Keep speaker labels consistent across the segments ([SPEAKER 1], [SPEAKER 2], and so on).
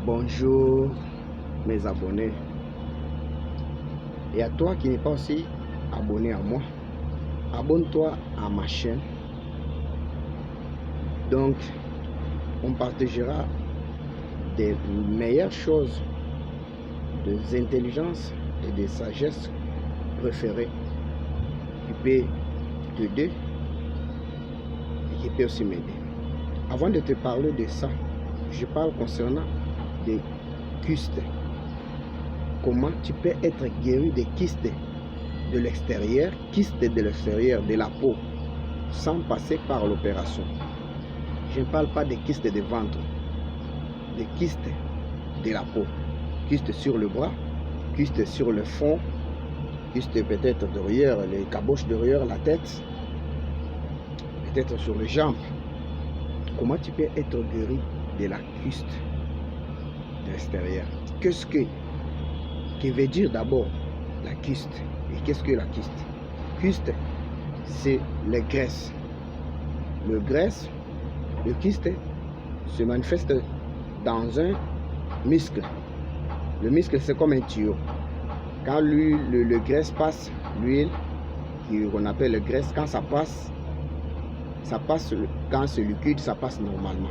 [SPEAKER 1] Bonjour mes abonnés et à toi qui n'es pas aussi abonné à moi, abonne-toi à ma chaîne. Donc on partagera des meilleures choses, des intelligences et des sagesses préférées qui peut t'aider et qui peut aussi m'aider. Avant de te parler de ça, je parle concernant des kystes. Comment tu peux être guéri des kystes de l'extérieur, de la peau, sans passer par l'opération. Je ne parle pas des kystes de ventre, des kystes de la peau, kystes sur le bras, kystes sur le front, kystes peut-être derrière, les caboches derrière la tête, peut-être sur les jambes. Comment tu peux être guéri de la kyste de l'extérieur? Qu'est-ce que veut dire d'abord la kyste? Et qu'est-ce que la kyste? Kyste, c'est les graisses. Le kyste se manifeste dans un muscle. Le muscle, c'est comme un tuyau. Quand le graisse passe, l'huile, qu'on appelle le graisse, quand ça passe, quand c'est liquide, ça passe normalement.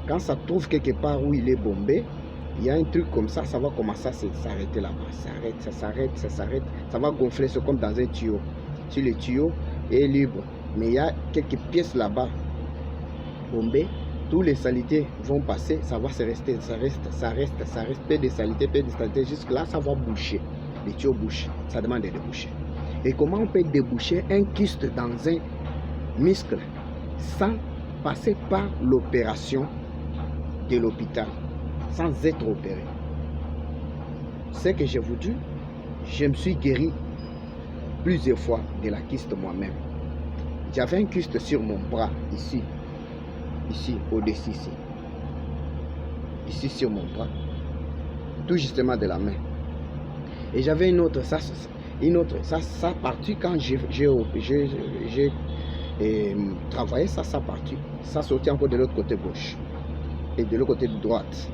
[SPEAKER 1] Quand ça trouve quelque part où il est bombé, il y a un truc comme ça, ça va commencer à s'arrêter là-bas. Ça s'arrête, ça va gonfler, c'est comme dans un tuyau. Si le tuyau est libre, mais il y a quelques pièces là-bas bombées, tous les saletés vont passer, ça va se rester, ça reste, peu de saleté, jusque là, ça va boucher. Les tuyaux bouchent, ça demande de déboucher. Et comment on peut déboucher un kyste dans un muscle sans passer par l'opération de l'hôpital, sans être opéré? Ce que je vous dis, je me suis guéri plusieurs fois de la kyste moi-même. J'avais un kyste sur mon bras, ici, au-dessus, ici sur mon bras, tout justement de la main. Et j'avais une autre, ça partit quand j'ai travaillé, ça partit, ça sortit encore de l'autre côté gauche et de l'autre côté droite.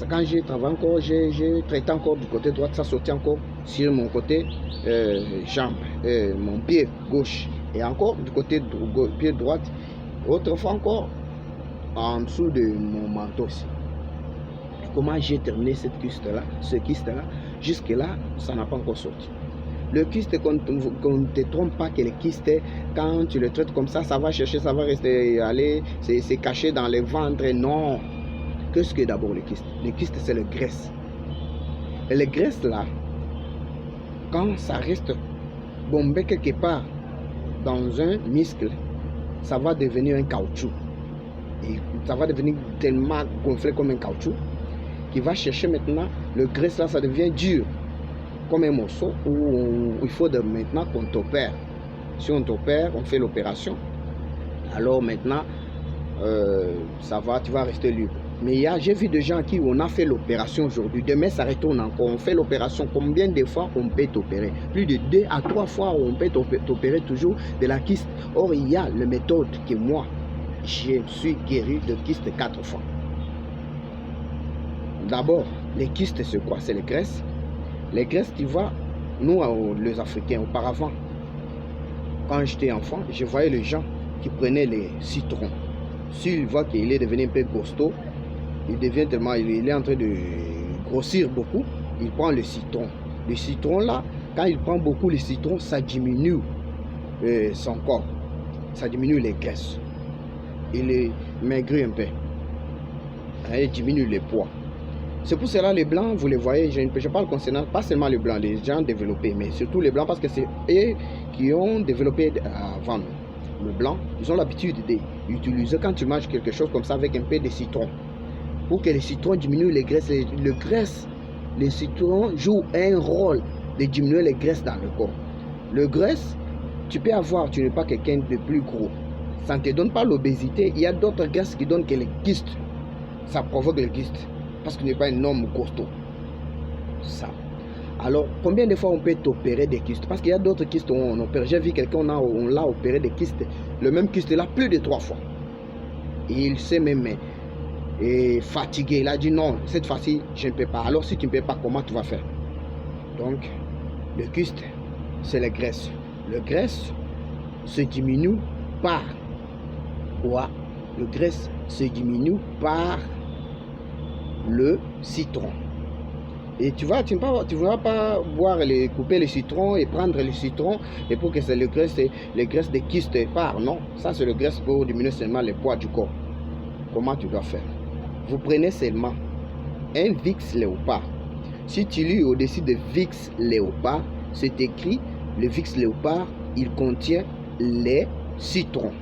[SPEAKER 1] Quand j'ai travaillé encore, j'ai traité encore du côté droit, ça sortit encore sur mon côté jambe, mon pied gauche, et encore du côté pied droite, autrefois encore en dessous de mon manteau aussi. Comment j'ai terminé ce kyste là, jusque là, ça n'a pas encore sorti. Le kyste, qu'on ne te trompe pas que le kyste, quand tu le traites comme ça, ça va chercher, ça va rester, aller, c'est caché dans le ventre. Non. Qu'est-ce que d'abord le kyste? Le kyste, c'est le graisse. Et le graisse là, quand ça reste bombé quelque part dans un muscle, ça va devenir un caoutchouc. Et ça va devenir tellement gonflé comme un caoutchouc qui va chercher maintenant le graisse là, ça devient dur comme un morceau où il faut maintenant qu'on t'opère. Si on t'opère, on fait l'opération, alors maintenant ça va, tu vas rester libre. Mais j'ai vu des gens qui on a fait l'opération aujourd'hui, demain ça retourne encore, on fait l'opération. Combien de fois on peut t'opérer? Plus de 2 à 3 fois on peut t'opérer toujours de la kyste. Or il y a la méthode que moi je suis guéri de kyste 4 fois. D'abord, les kystes c'est quoi? C'est les graisses. Les graisses, tu vois, nous les Africains, auparavant, quand j'étais enfant, je voyais les gens qui prenaient les citrons. S'il voit qu'il est devenu un peu costaud, il devient tellement, il est en train de grossir beaucoup, il prend le citron. Le citron là, quand il prend beaucoup le citron, ça diminue son corps, ça diminue les graisses. Il est maigri un peu, il diminue les poids. C'est pour cela les blancs, vous les voyez, je parle concernant pas seulement les blancs, les gens développés, mais surtout les blancs parce que c'est eux qui ont développé avant nous. Le blanc, ils ont l'habitude d'utiliser quand tu manges quelque chose comme ça avec un peu de citron. Pour que les citrons diminuent les graisses. Les citrons jouent un rôle de diminuer les graisses dans le corps. Le graisse, tu peux avoir, tu n'es pas quelqu'un de plus gros. Ça ne te donne pas l'obésité. Il y a d'autres graisses qui donnent que les kystes. Ça provoque les kystes. Parce que tu n'es pas un homme costaud. Ça. Alors, combien de fois on peut t'opérer des kystes? Parce qu'il y a d'autres kystes où on opère. J'ai vu quelqu'un, on l'a opéré des kystes. Le même kyste là, plus de 3 fois. Et il sait même et fatigué. Il a dit non, cette fois-ci, je ne peux pas. Alors si tu ne peux pas, comment tu vas faire? Donc, le kyste, c'est la graisse. Le graisse se diminue par quoi? Le graisse se diminue par le citron. Et tu ne vas pas couper le citron et prendre le citron et pour que c'est le graisse des kystes part. Non, ça c'est le graisse pour diminuer seulement le poids du corps. Comment tu dois faire? Vous prenez seulement un Vicks Léopard. Si tu lis au-dessus de Vicks Léopard, c'est écrit le Vicks Léopard, il contient les citrons.